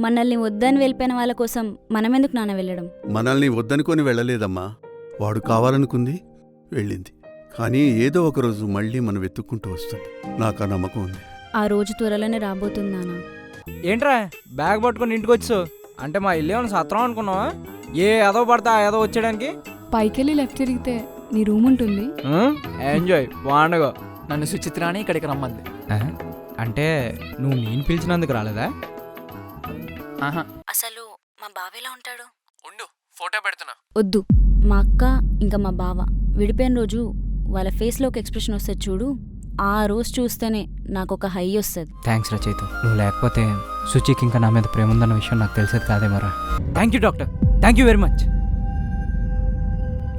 మనల్ని వద్దని వెళ్ళిపోయిన వాళ్ళ కోసం మనమెందుకు నాన్న వెళ్ళడం? మనల్ని వద్దనుకొని వెళ్ళలేదమ్మా. వాడు కావాలనుకుంది, వెళ్ళింది. కానీ ఏదో ఒకరోజు మళ్ళీ మనం వెతుక్కుంటూ వస్తుంది. నాకు ఆ నమ్మకం ఉంది. ఆ రోజు త్వరలోనే రాబోతుంది నాన్న. ఏంట్రా బ్యాగ్ పట్టుకొని ఇంటికి వచ్చావు? అంటే మా ఇల్లు ఏమైనా సత్రం అనుకున్నావా? ఏ ఏదో పడతా ఏదో వచ్చేయడానికి? పైకెళ్ళి లెఫ్ట్ తిరిగితే నీ రూమ్ ఉంటుంది. ఎంజాయ్ వాండగో. నన్ను సుచిత్రాని ఇక్కడికి రమ్మంది. అంటే నువ్వు నేను పిలిచినందుకు రాలేదా? ఆహా, అసలు మా బావ ఎలా ఉంటాడు? ఉండు ఫోటో పెడుతున్నా. వద్దు. మా అక్క ఇంకా మా బావ విడిపోయిన రోజు వాళ్ళ ఫేస్లో ఒక ఎక్స్ప్రెషన్ వస్తుంది చూడు, ఆ రోజు చూస్తేనే నాకు ఒక హై వస్తుంది. థ్యాంక్స్ రా చైతు. నువ్వు లేకపోతే సుచికి ఇంకా నా మీద ప్రేమ ఉందన్న విషయం నాకు తెలిసేది కాదేమరా. Thank you doctor, thank you very much.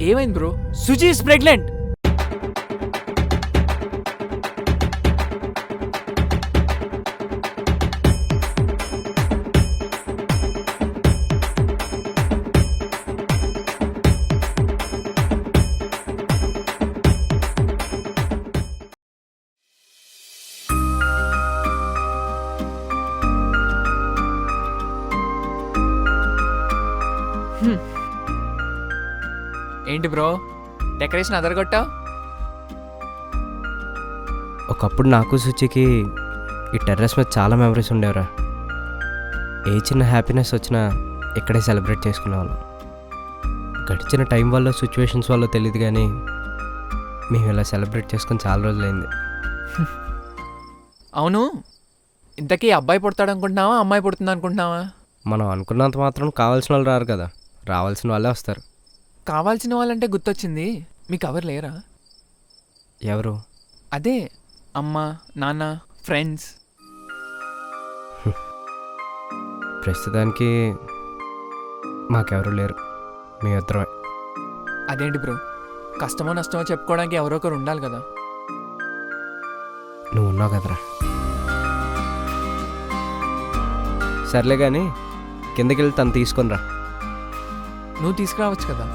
ఏమైంది బ్రో? Suchi is pregnant. ఏంటి బ్రో డెకరేషన్ అదరగొట్టావు? ఒకప్పుడు నాకు సుచికి ఈ టెర్రస్ మీద చాలా మెమరీస్ ఉండేవరా. ఏ చిన్న హ్యాపీనెస్ వచ్చినా ఇక్కడే సెలబ్రేట్ చేసుకునేవాళ్ళం. గడిచిన టైం వల్ల సిచ్యువేషన్స్ వల్ల తెలియదు కానీ మేము ఇలా సెలబ్రేట్ చేసుకుని చాలా రోజులైంది. అవును, ఇంతకీ అబ్బాయి పుడతాడు అనుకుంటున్నావా, అమ్మాయి పుడుతుంది అనుకుంటున్నావా? మనం అనుకున్నంత మాత్రం కావాల్సిన వాళ్ళు రారు కదా, రావాల్సిన వాళ్ళే వస్తారు. కావాల్సిన వాళ్ళంటే గుర్తొచ్చింది, మీకు ఎవరు లేరా? ఎవరు? అదే అమ్మ నాన్న ఫ్రెండ్స్. ప్రస్తుతానికి మాకెవరు లేరు, మీ ఇద్దరమే. అదేంటి బ్రో, కష్టమో నష్టమో చెప్పుకోవడానికి ఎవరో ఒకరు ఉండాలి కదా. నువ్వు ఉన్నావు కదరా. సర్లే కానీ కిందకి వెళ్ళి తను తీసుకొని రా. నువ్వు తీసుకురావచ్చు కదా.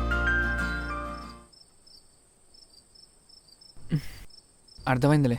అర్థమైందిలే.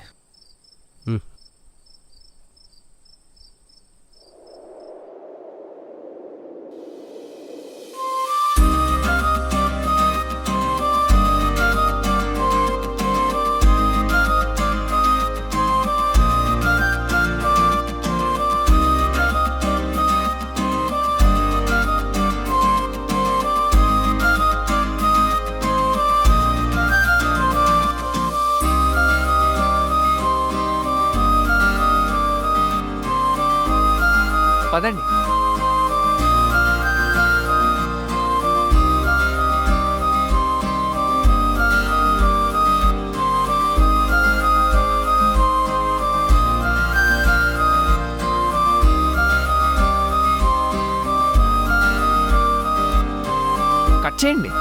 పదండి. కట్ చేయండి.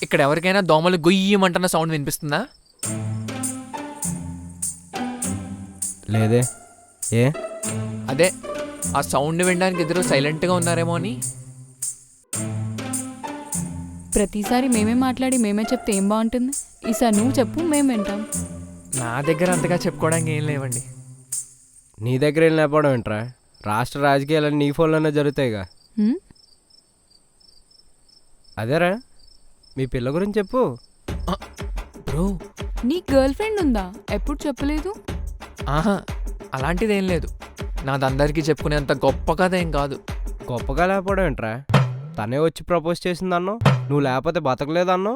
ఇక్కడ ఎవరికైనా దోమలు గొయ్యమంటున్న సౌండ్ వినిపిస్తుందా? లేదే. ఏ? అదే ఆ సౌండ్ వినడానికి ఇద్దరు సైలెంట్గా ఉన్నారేమో అని. ప్రతిసారి మేమే మాట్లాడి మేమే చెప్తే ఏం బాగుంటుంది? ఈసారి నువ్వు చెప్పు, మేము వింటాం. నా దగ్గర అంతగా చెప్పుకోవడానికి ఏం లేవండి. నీ దగ్గర ఏం లేకపోవడం ఏంట్రా? రాష్ట్ర రాజకీయాలన్నీ నీ ఫోన్లోనే జరుగుతాయిగా. అదేరా, మీ పిల్ల గురించి చెప్పు. బ్రో, నీ గర్ల్ ఫ్రెండ్ ఉందా? ఎప్పుడు చెప్పలేదు. ఆహా, అలాంటిదేం లేదు. నాది అందరికీ చెప్పుకునేంత గొప్ప కథ ఏం కాదు. గొప్పగా లేకపోవడం ఏంట్రా? తనే వచ్చి ప్రపోజ్ చేసిందన్నో, నువ్వు లేకపోతే బతకలేదన్నో,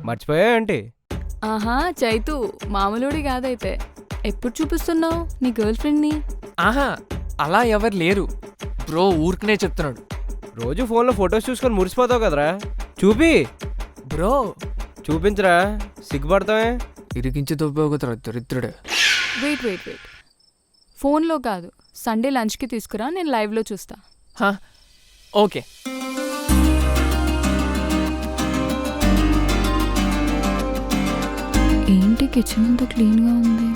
మర్చిపోయా ఏంటి? ఆహా చైతు, మామూలుడి కాదైతే. ఎప్పుడు చూపిస్తున్నావు నీ గర్ల్ ఫ్రెండ్ని? ఆహా, అలా ఎవరు లేరు బ్రో, ఊరికనే చెప్తున్నాడు. రోజు ఫోన్లో ఫొటోస్ చూసుకొని మురిసిపోతావు కదరా, చూపి. బ్రో చూపించరా, సిగ్గుపడతావే. ఇరికించి తొబ్బోగుతాడు దరిద్రుడు. వెయిట్ వెయిట్ వెయిట్ ఫోన్లో కాదు, సండే లంచ్కి తీసుకురా, నేను లైవ్లో చూస్తా. హా, ఓకే. ఏంటి కిచెన్ అంతా క్లీన్గా ఉంది?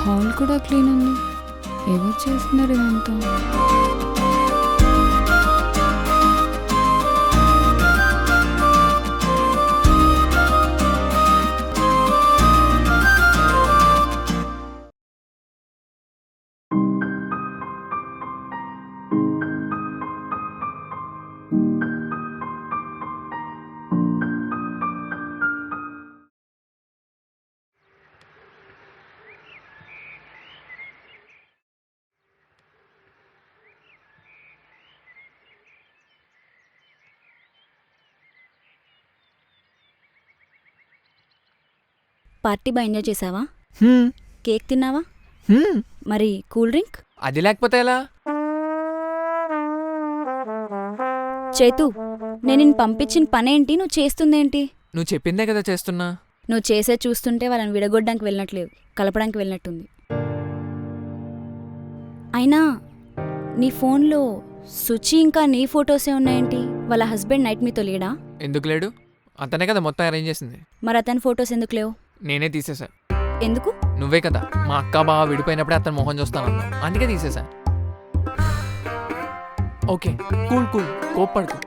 హాల్ కూడా క్లీన్ ఉంది. ఎవరు చేస్తున్నారు ఇదంతా? పార్టీ బాగా ఎంజాయ్ చేసావా? హ్మ్, కేక్ తిన్నావా? హ్మ్. మరి కూల్ డ్రింక్? అది లేకపోతే ఎలా? చైతు, నేను నిన్ను పంపించిన పనేంటి, నువ్వు చేస్తుందేంటి? నువ్వు చెప్పిందే కదా చేస్తున్నా. నువ్వు చేసే చూస్తుంటే వాళ్ళని విడగొట్టడానికి వెళ్ళినట్లేదు, కలపడానికి వెళ్ళినట్టుంది. అయినా నీ ఫోన్లో సుచి ఇంకా నీ ఫొటోసే ఉన్నాయేంటి? వాళ్ళ హస్బెండ్ నైట్ మీతో లేడా? ఎందుకు లేడు? అతనే కదా మొత్తం అరేంజ్ చేసింది. మరి అతని ఫొటోస్ ఎందుకు లేవు? నేనే తీసేసా. ఎందుకు? నువ్వే కదా మా అక్క బావ విడిపోయినప్పుడే అతను మొహం చూస్తానన్నా, అందుకే తీసేసా. ఓకే, కూల్ కూల్, కోప్పడుకో.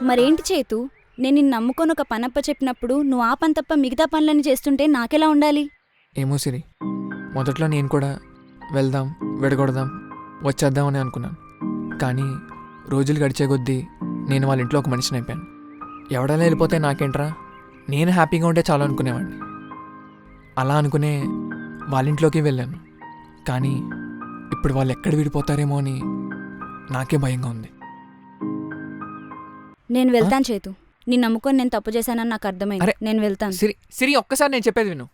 మరేంటి చేతు, నేను నిన్ను నమ్ముకొని ఒక పనప్ప చెప్పినప్పుడు నువ్వు ఆ పని తప్ప మిగతా పనులన్నీ చేస్తుంటే నాకెలా ఉండాలి? ఏమో సిరి, మొదట్లో నేను కూడా వెళ్దాం, విడగొడదాం, వచ్చేద్దామని అనుకున్నాను. కానీ రోజులు గడిచే కొద్దీ నేను వాళ్ళ ఇంట్లో ఒక మనిషిని అయిపోయాను. ఎవడైనా వెళ్ళిపోతే నాకేంట్రా, నేను హ్యాపీగా ఉంటే చాలు అనుకునేవాడిని. అలా అనుకునే వాళ్ళ ఇంట్లోకి వెళ్ళాను. కానీ ఇప్పుడు వాళ్ళు ఎక్కడ విడిపోతారేమో అని నాకే భయంగా ఉంది. నేను వెళ్తాను చేతు, నిన్ను నమ్ముకొని నేను తప్పు చేశానని నాకు అర్థమైంది. అరే, నేను వెళ్తాను. సిరి సిరి, ఒక్కసారి నేను చెప్పేది విను.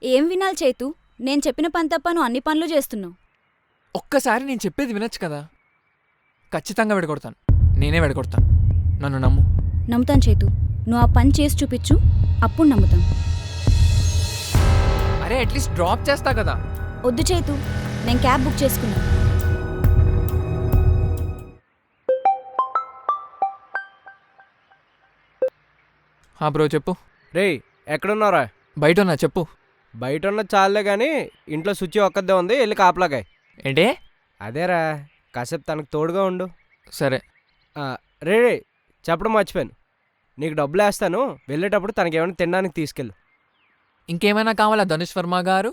ఏం వినాలి చేతు? నేను చెప్పిన పని తప్ప నువ్వు అన్ని పనులు చేస్తున్నావు. ఒక్కసారి నేను చెప్పేది వినొచ్చు కదా. ఖచ్చితంగా విడగొడతాను, నేనే విడగొడతాను, నన్ను నమ్ము. నమ్ముతాను చేతు, నువ్వు ఆ పని చేసి చూపించు, అప్పుడు నమ్ముతాను. అరే అట్లీస్ట్ డ్రాప్ చేస్తా కదా. వద్దు చేతు, నేను క్యాబ్ బుక్ చేసుకున్నాను. హా బ్రో, చెప్పు. రేయ్, ఎక్కడున్నారా? బయట ఉన్నా, చెప్పు. బయట ఉన్న చాలే కానీ ఇంట్లో సుచి ఒక్కదే ఉంది, వెళ్ళి కాపలాకాయ్. ఏంటే? అదేరా, కాసేపు తనకు తోడుగా ఉండు. సరే. రే రే, చెప్పడం మర్చిపోయాను, నీకు డబ్బులు వేస్తాను, వెళ్ళేటప్పుడు తనకేమైనా తినడానికి తీసుకెళ్ళు. ఇంకేమైనా కావాలా ధనుష్ వర్మ గారు?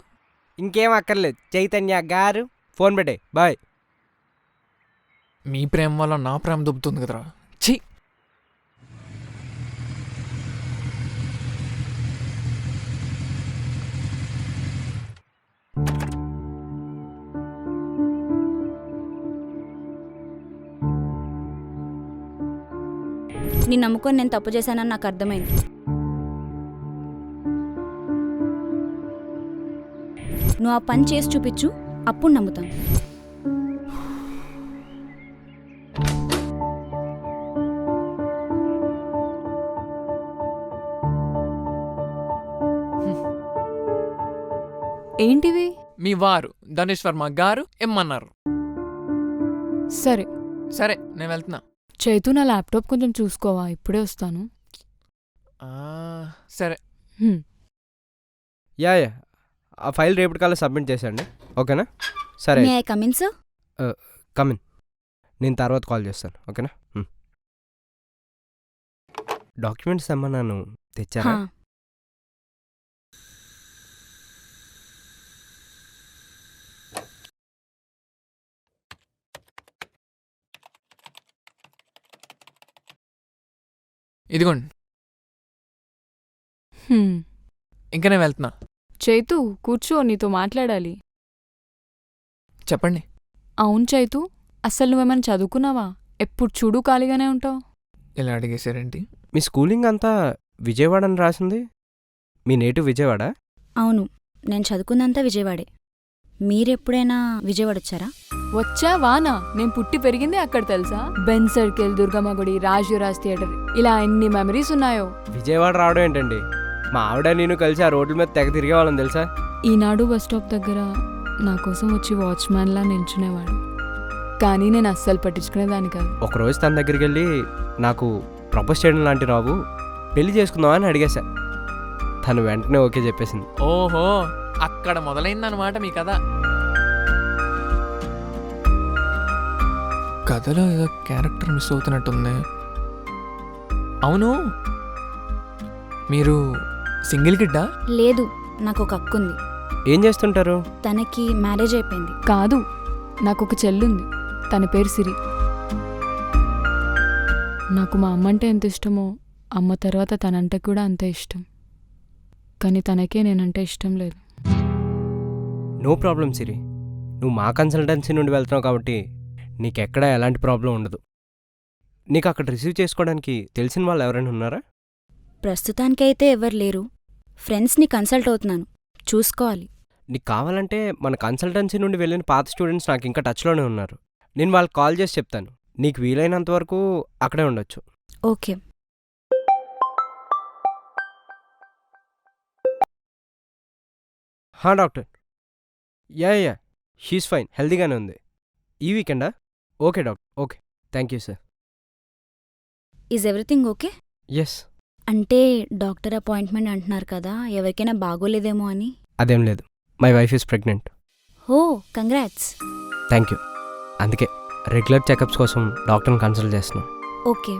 ఇంకేం అక్కర్లేదు చైతన్య గారు. ఫోన్ పెట్టే, బాయ్. మీ ప్రేమ వల్ల నా ప్రేమ దుబ్బుతుంది కదరా. ఛీ. నిన్ను నమ్ముకొని నేను తప్పు చేశానని నాకు అర్థమైంది. నువ్వు ఆ పని చేసి చూపించు, అప్పుడు నమ్ముతాను. ఏంటివి? మీ వారు ధనుష్ వర్మ గారు ఇమ్మన్నారు. సరే సరే, నేను వెళ్తున్నా. చైతు, నా ల్యాప్టాప్ కొంచెం చూసుకోవా, ఇప్పుడే వస్తాను. సరే. యా యా, ఆ ఫైల్ రేపటికల్లా సబ్మిట్ చేసేయండి, ఓకేనా? సరే, may I come in sir? Come in. నేను తర్వాత కాల్ చేస్తాను, ఓకేనా? డాక్యుమెంట్స్ ఏమన్నాను తెచ్చారా? ఇదిగోండి. ఇంకా నేను వెళ్తున్నా. చైతు, కూర్చో, నీతో మాట్లాడాలి. చెప్పండి. అవును చైతు, అసలు నువ్వేమైనా చదువుకున్నావా? ఎప్పుడు చూడు ఖాళీగానే ఉంటావు. ఇలా అడిగేశారేంటి? మీ స్కూలింగ్ అంతా విజయవాడ అని రాసింది, మీ నేటివ్ విజయవాడ? అవును, నేను చదువుకుందంతా విజయవాడే. మీరెప్పుడైనా విజయవాడ వచ్చారా? వచ్చా వానా నేను పుట్టి పెరిగిందే అక్కడ తెలుసా. బెన్ సర్కిల్, దుర్గమ్మ గుడి, రాజ్ థియేటర్, ఇలా ఎన్ని మెమరీస్ ఉన్నాయో. విజయవాడ రావడం ఏంటండి, మా ఆవిడ నేను కలిసి ఆ రోడ్ల మీద తెగ తిరిగేవాళ్ళం తెలుసా. ఈనాడు బస్ స్టాప్ దగ్గర నా కోసం వచ్చి వాచ్మ్యాన్లా నిల్చునేవాడు, కానీ నేను అస్సలు పట్టించుకునేదాన్ని కాదు. ఒకరోజు తన దగ్గరికి వెళ్ళి నాకు ప్రపోజ్ చేయడం లాంటి రావు, పెళ్లి చేసుకుందామా అని అడిగేశా. తను వెంటనే ఓకే చెప్పేసింది. ఓహో, అక్కడ మొదలైందనమాట మీ కథ. కథలో ఏదో క్యారెక్టర్ మిస్ అవుతున్నట్టుంది. అవును, మీరు సింగిల్ కిడ్డా? లేదు, నాకు ఒక అక్క ఉంది. ఏం చేస్తుంటారు? తనకి మ్యారేజ్ అయిపోయింది. కాదు, నాకు ఒక చెల్లుంది, తన పేరు సిరి. నాకు మా అమ్మ అంటే ఎంత ఇష్టమో అమ్మ తర్వాత తనంటే కూడా అంతే ఇష్టం, కానీ తనకే నేనంటే ఇష్టం లేదు. నో ప్రాబ్లం సిరి, నువ్వు మా కన్సల్టెన్సీ నుండి వెళ్తున్నావు కాబట్టి నీకెక్కడ ఎలాంటి ప్రాబ్లం ఉండదు. నీకు అక్కడ రిసీవ్ చేసుకోవడానికి తెలిసిన వాళ్ళు ఎవరైనా ఉన్నారా? ప్రస్తుతానికైతే ఎవరు లేరు. ఫ్రెండ్స్ని కన్సల్ట్ అవుతున్నాను, చూసుకోవాలి. నీకు కావాలంటే మన కన్సల్టెన్సీ నుండి వెళ్ళిన పాత స్టూడెంట్స్ నాకు ఇంకా టచ్లోనే ఉన్నారు. నేను వాళ్ళకి కాల్ చేసి చెప్తాను. నీకు వీలైనంత వరకు అక్కడే ఉండొచ్చు. Okay. Doctor. Ya she's fine, హెల్తీగానే ఉంది. ఈ వీకెండా? Okay doctor, okay, thank you sir. Is everything okay? Yes. అంటే డాక్టర్ అపాయింట్మెంట్ అంటున్నారు కదా, ఎవరికైనా బాగోలేదేమో అని. అదేం లేదు, my wife is pregnant. Oh, congrats. Thank you. అందుకే రెగ్యులర్ చెకప్స్ కోసం డాక్టర్ని కన్సల్ట్ చేస్తున్నాను. ఓకే.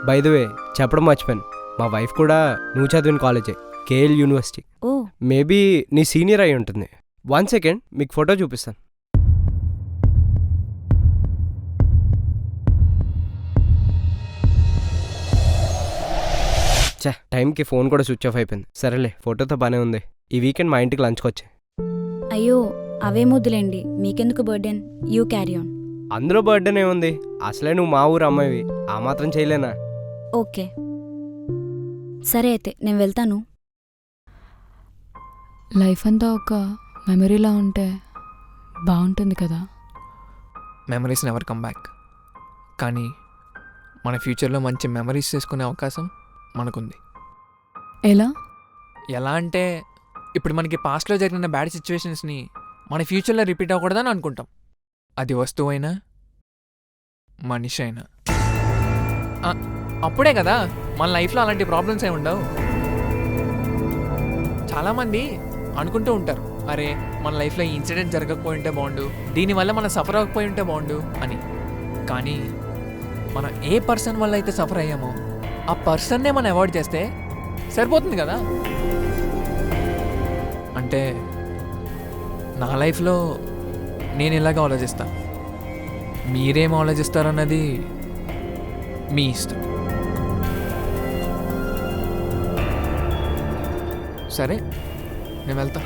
బై ద వే చెప్పడం మర్చిపోయాను, మా వైఫ్ కూడా నువ్వు చదివిన కాలేజే, కేఎల్ యూనివర్సిటీ. ఓ, మేబీ నీ సీనియర్ అయి ఉంటుంది. 1 సెకండ్, మీకు ఫోటో చూపిస్తాను. టైంకి ఫోన్ కూడా స్విచ్ ఆఫ్ అయిపోయింది. సరేలే, ఫోటోతో బానే ఉంది. ఈ వీకెండ్ మా ఇంటికి లంచ్కి వచ్చే. అయ్యో అవేమొద్దులేండి, మీకెందుకు బర్డెన్, యూ క్యారీ ఆన్. అందులో బర్త్డేనే ఉంది, అసలే నువ్వు మా ఊరు అమ్మాయివి, ఆ మాత్రం చేయలేనా? ఓకే సరే అయితే నేను వెళ్తాను. లైఫ్ అంతా ఒక మెమరీలా ఉంటే బాగుంటుంది కదా. మెమరీస్ నెవర్ కమ్ బ్యాక్, కానీ మన ఫ్యూచర్లో మంచి మెమరీస్ చేసుకునే అవకాశం మనకుంది. ఎలా అంటే ఇప్పుడు మనకి పాస్ట్లో జరిగిన బ్యాడ్ సిచ్యువేషన్స్ని మన ఫ్యూచర్లో రిపీట్ అవ్వకూడదని అనుకుంటాం. అది వస్తువు అయినా మనిషి అయినా. అప్పుడే కదా మన లైఫ్లో అలాంటి ప్రాబ్లమ్స్ ఏమి ఉండవు. చాలామంది అనుకుంటూ ఉంటారు, అరే మన లైఫ్లో ఈ ఇన్సిడెంట్ జరగకపోయి ఉంటే బాగుండు, దీనివల్ల మనం సఫర్ అవ్వకపోయి ఉంటే బాగుండు అని. కానీ మనం ఏ పర్సన్ వల్ల అయితే సఫర్ అయ్యామో ఆ పర్సన్నే మనం అవాయిడ్ చేస్తే సరిపోతుంది కదా. అంటే నా లైఫ్లో నేను ఇలాగ ఆలోచిస్తాను, మీరేం ఆలోచిస్తారన్నది మీ ఇష్టం. సరే నేను వెళ్తా.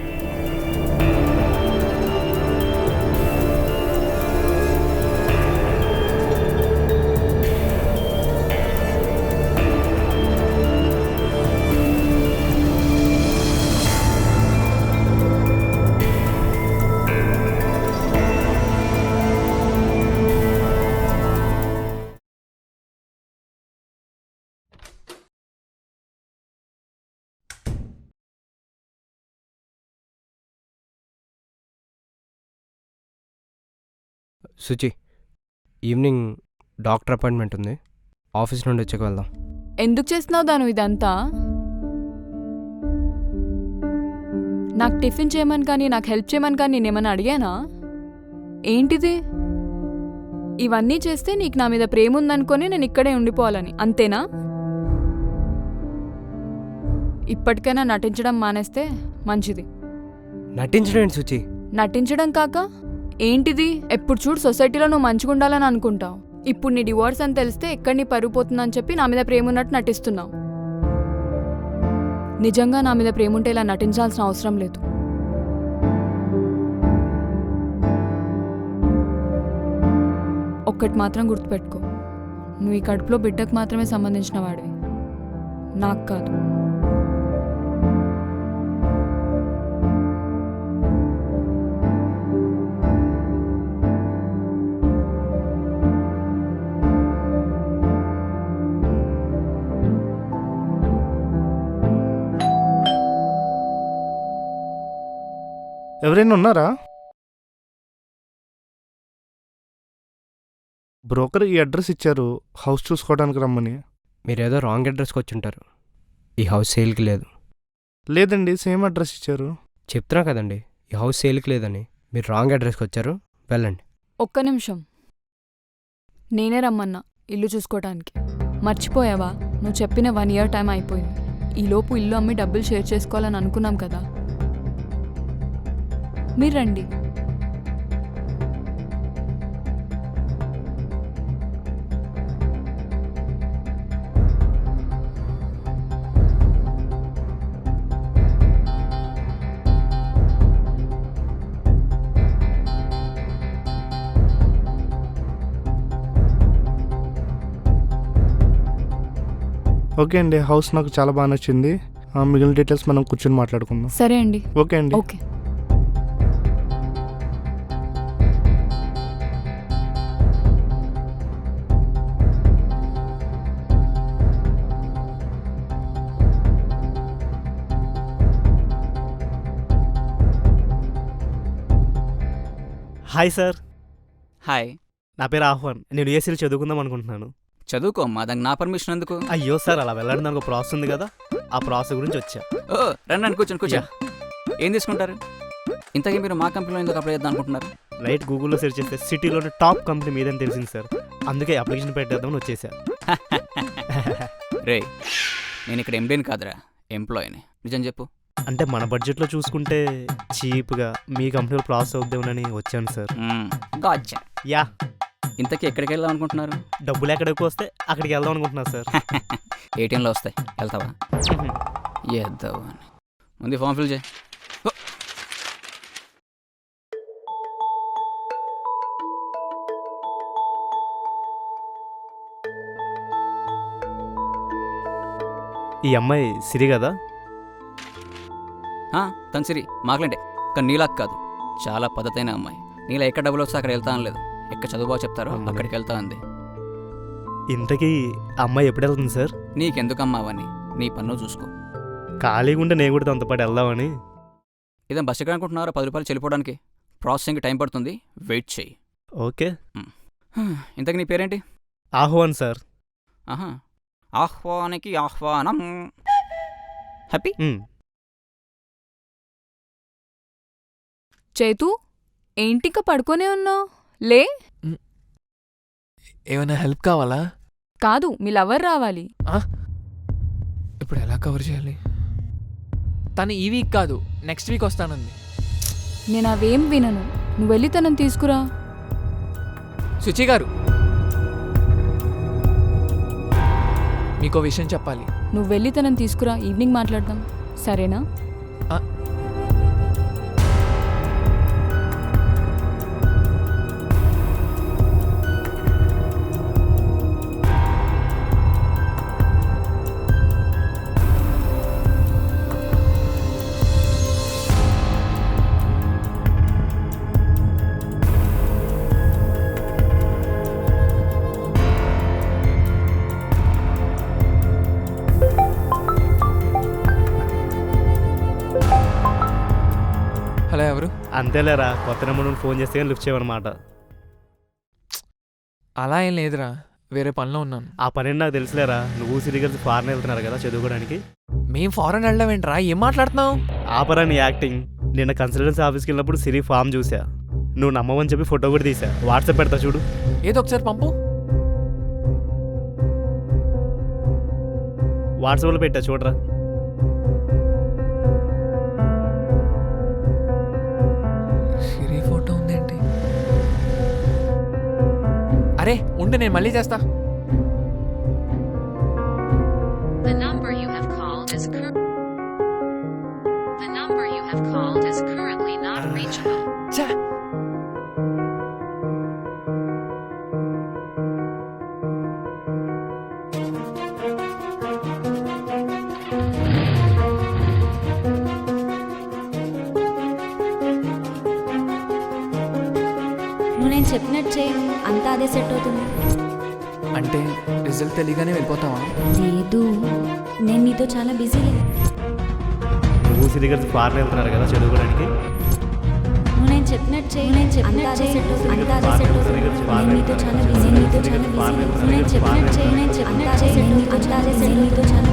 సుచి, ఈవినింగ్ డాక్టర్ అపాయింట్మెంట్ ఉంది, ఆఫీస్ నుండి వచ్చాక వెళ్దాం. ఎందుకు చేస్తున్నావు దాను ఇదంతా? నాకు టిఫిన్ చేయమని కానీ నాకు హెల్ప్ చేయమని కానీ నేనేమన్నా అడిగానా? ఏంటిది? ఇవన్నీ చేస్తే నీకు నా మీద ప్రేమ ఉందనుకొని నేను ఇక్కడే ఉండిపోవాలని అంతేనా? ఇప్పటికైనా నటించడం మానేస్తే మంచిది. నటించడం ఏంటి సుచి? నటించడం కాక ఏంటిది? ఎప్పుడు చూడు సొసైటీలో నువ్వు మంచిగా ఉండాలని అనుకుంటావు, ఇప్పుడు నీ డివోర్స్ అని తెలిస్తే ఎక్కడ నీ పరుగు పోతుందని చెప్పి నా మీద ప్రేమ ఉన్నట్టు నటిస్తున్నావు. నిజంగా నా మీద ప్రేమ ఉంటే ఇలా నటించాల్సిన అవసరం లేదు. ఒక్కటి మాత్రం గుర్తుపెట్టుకో, నువ్వు ఈ కడుపులో బిడ్డకు మాత్రమే సంబంధించిన వాడివి, నాకు కాదు. ఎవరైనా ఉన్నారా? బ్రోకర్ ఈ అడ్రస్ ఇచ్చారు హౌస్ చూసుకోవడానికి రమ్మని. మీరేదో రాంగ్ అడ్రస్కి వచ్చి ఉంటారు. ఈ హౌస్ సేల్కి లేదు. లేదండి, సేమ్ అడ్రస్ ఇచ్చారు. చెప్తున్నా కదండి, ఈ హౌస్ సేల్కి లేదని. మీరు రాంగ్ అడ్రస్కి వచ్చారు, వెళ్ళండి. ఒక్క నిమిషం. నేనే రమ్మన్నా ఇల్లు చూసుకోవడానికి. మర్చిపోయావా? నువ్వు చెప్పిన 1 year టైం అయిపోయింది. ఈలోపు ఇల్లు అమ్మి డబ్బులు షేర్ చేసుకోవాలని అనుకున్నాం కదా. మీరు రండి. ఓకే అండి, హౌస్ నాకు చాలా బాగా నచ్చింది. మిగిలిన డీటెయిల్స్ మనం కూర్చొని మాట్లాడుకుందాం. సరే అండి. ఓకే అండి. ఓకే. Hi sir, hi. నా పేరు ఆహ్వాన్. నేను ఏసీలు చదువుకుందాం అనుకుంటున్నాను. చదువుకోమ్మా, దానికి నా పర్మిషన్ ఎందుకు? అయ్యో సార్, అలా వెళ్ళడం దానికి ఒక ప్రాసెస్ ఉంది కదా, ఆ ప్రాసెస్ గురించి వచ్చా. ఓ రండి, కూర్చో. ఏం తీసుకుంటారు? ఇంతకీ మీరు మా కంపెనీలో ఎందుకు అప్లై చేద్దాం అనుకుంటున్నారు? రైట్, గూగుల్లో సెర్చ్ చేస్తే సిటీలోని టాప్ కంపెనీ మీదని తెలిసింది సార్. అందుకే అప్లికేషన్ పెట్టేద్దామని వచ్చేసా. రే, నేను ఇక్కడ ఎండీని కాదురా, ఎంప్లాయీని. నిజం చెప్పు. అంటే మన బడ్జెట్లో చూసుకుంటే చీప్గా మీ కంపెనీలో ప్రాసెస్ అవుద్దామని వచ్చాను సార్. గాచ్చా. యా. ఇంతకీ ఎక్కడికి వెళ్దాం అనుకుంటున్నారు? డబ్బులు ఎక్కడికి వస్తే అక్కడికి వెళ్దాం అనుకుంటున్నా సార్. ఏటీఎంలో వస్తాయి, వెళ్తావా? ఏద్దావా అని. ముందు ఫామ్ ఫిల్ చేయి. ఈ అమ్మాయి సిరి కదా? తను సిరి, మాకులంటే. కానీ నీలాక్ కాదు, చాలా పద్ధతైన అమ్మాయి. నీలా ఎక్కడ డబ్బులు వస్తే అక్కడ వెళ్తా అనలేదు. ఎక్కడ చదువు బాగా చెప్తారో అక్కడికి వెళ్తా అంది. ఇంతకీ అమ్మాయి ఎప్పుడు వెళ్తుంది సార్? నీకెందుకమ్మా అవన్నీ, నీ పన్ను చూసుకో. ఖాళీగా ఉంటే నేను కూడా తనతో పాటు వెళ్దామని. ఇదేం బస్ ఎక్కడ అనుకుంటున్నారా? 10 రూపాయలు చెల్లిపోవడానికి. ప్రాసెసింగ్కి టైం పడుతుంది, వెయిట్ చెయ్యి. ఓకే. ఇంతకీ నీ పేరేంటి? ఆహ్వాన్ సార్. ఆహా, ఆహ్వానికి ఆహ్వానం. హ్యాపీ. చేతు, ఏంటిక పడుకోనే ఉన్నావు? లే. ఏమైనా హెల్ప్ కావాలా? కాదు, మీ లవర్ రావాలి. ఇప్పుడు ఎలా కవర్ చేయాలి? తను ఈ వీక్ కాదు, నెక్స్ట్ వీక్ వస్తానంది. నేను అవేం వినను. నువ్వు వెళ్ళి తనని తీసుకురా. శుచి గారు, మీకో విషయం చెప్పాలి. నువ్వు వెళ్ళి తనని తీసుకురా, ఈవినింగ్ మాట్లాడదాం, సరేనా? హలో, ఎవరు? అంతేలేరా, కొత్త నెంబర్ నుండి ఫోన్ చేస్తే లిఫ్ట్ చేయమన్నమాట. అలా ఏం లేదురా, వేరే పనిలో ఉన్నాను. ఆ పని నాకు తెలుసులేరా, నువ్వు సిరి కలిసి ఫారెన్ వెళ్తున్నారు కదా చదువుకోవడానికి. మేం ఫారెన్ వెళ్ళడం ఏంట్రా? ఏం మాట్లాడుతున్నావు? ఆపరా నీ యాక్టింగ్. నిన్న కన్సల్టెన్సీ ఆఫీస్కి వెళ్ళినప్పుడు సిరి ఫామ్ చూసా. నువ్వు నమ్మవని చెప్పి ఫోటో కూడా తీసా, వాట్సాప్ పెడతా చూడు. ఏదో ఒకసారి పంపు. వాట్సాప్లో పెట్టా చూడరా. సిరి ఫోటో ఉందేంటి? అరే ఉండు, నేను మళ్ళీ చేస్తా. The number you have called is currently not reachable. ఛే! నువ్వు నేను చెప్పినట్టు చేయి, అంతా అదే సెట్ అవుతుంది. అంటే రిజల్ట్ తెలియగానే వెళ్ళిపోతావా? లేదు, నేను నీతో చాలా బిజీలే. నువ్వు సిరి కలిసి ఫారెన్ వెళ్తున్నారు కదా చదువుకోవడానికి. నేను చెప్పినట్టు చేయి నేను చెప్పినట్టు చేయి అంతా అదే సెట్ అవుతుంది నేను నీతో చాలా బిజీ నీతో చాలా బిజీ నేను చెప్పినట్టు చేయి నేను చెప్పినట్టు చేయి అంతా అదే సెట్ అవుతుంది అంతా అదే సెట్ నీతో చాలా